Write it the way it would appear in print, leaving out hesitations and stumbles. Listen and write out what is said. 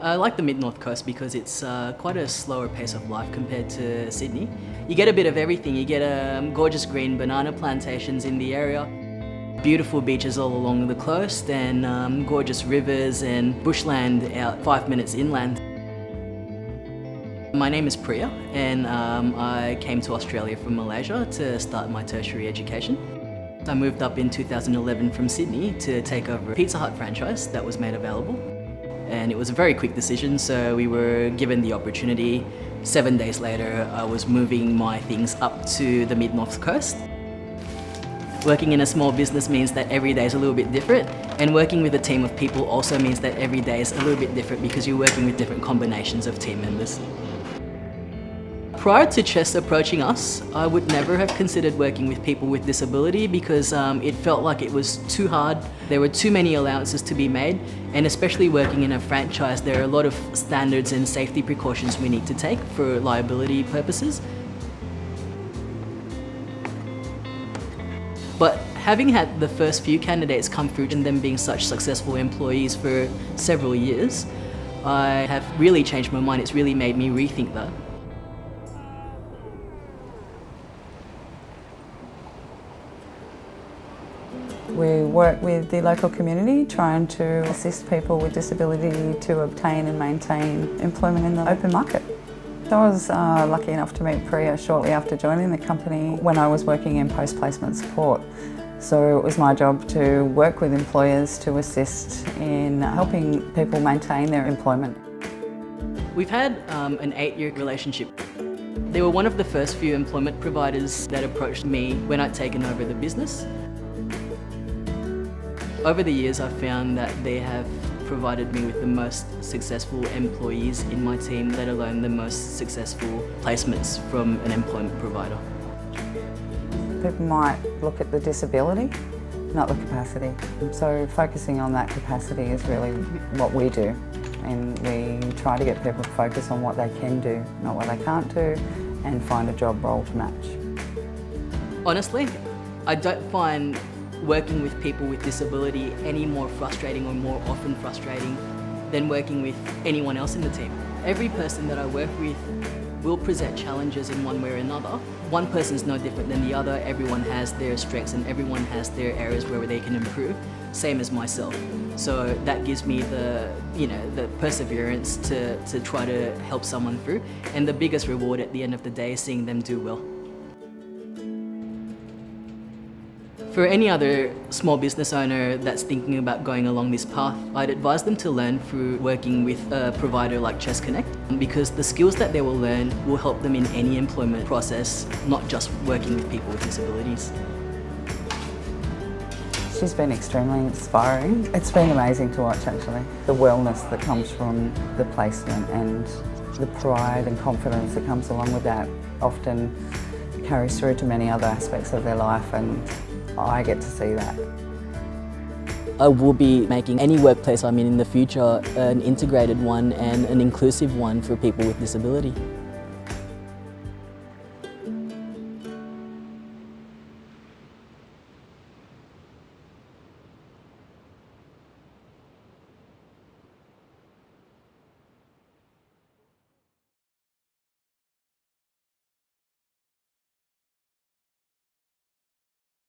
I like the mid-north coast because it's quite a slower pace of life compared to Sydney. You get a bit of everything. You get gorgeous green banana plantations in the area, beautiful beaches all along the coast, and gorgeous rivers and bushland out 5 minutes inland. My name is Priya, and I came to Australia from Malaysia to start my tertiary education. I moved up in 2011 from Sydney to take over a Pizza Hut franchise that was made available. And it was a very quick decision, so we were given the opportunity. 7 days later, I was moving my things up to the mid-north coast. Working in a small business means that every day is a little bit different, and working with a team of people also means that every day is a little bit different because you're working with different combinations of team members. Prior to Chess approaching us, I would never have considered working with people with disability because it felt like it was too hard. There were too many allowances to be made, and especially working in a franchise, there are a lot of standards and safety precautions we need to take for liability purposes. But having had the first few candidates come through and them being such successful employees for several years, I have really changed my mind. It's really made me rethink that. We work with the local community, trying to assist people with disability to obtain and maintain employment in the open market. I was lucky enough to meet Priya shortly after joining the company when I was working in post-placement support. So it was my job to work with employers to assist in helping people maintain their employment. We've had an 8-year relationship. They were one of the first few employment providers that approached me when I'd taken over the business. Over the years, I've found that they have provided me with the most successful employees in my team, let alone the most successful placements from an employment provider. People might look at the disability, not the capacity. So focusing on that capacity is really what we do. And we try to get people to focus on what they can do, not what they can't do, and find a job role to match. Honestly, I don't find working with people with disability any more frustrating or more often frustrating than working with anyone else in the team. Every person that I work with will present challenges in one way or another. One person's no different than the other. Everyone has their strengths and everyone has their areas where they can improve, same as myself. So that gives me the perseverance to try to help someone through, and the biggest reward at the end of the day is seeing them do well. For any other small business owner that's thinking about going along this path, I'd advise them to learn through working with a provider like Chess Connect, because the skills that they will learn will help them in any employment process, not just working with people with disabilities. She's been extremely inspiring. It's been amazing to watch, actually. The wellness that comes from the placement and the pride and confidence that comes along with that often carries through to many other aspects of their life, and I get to see that. I will be making any workplace I'm in the future an integrated one and an inclusive one for people with disability.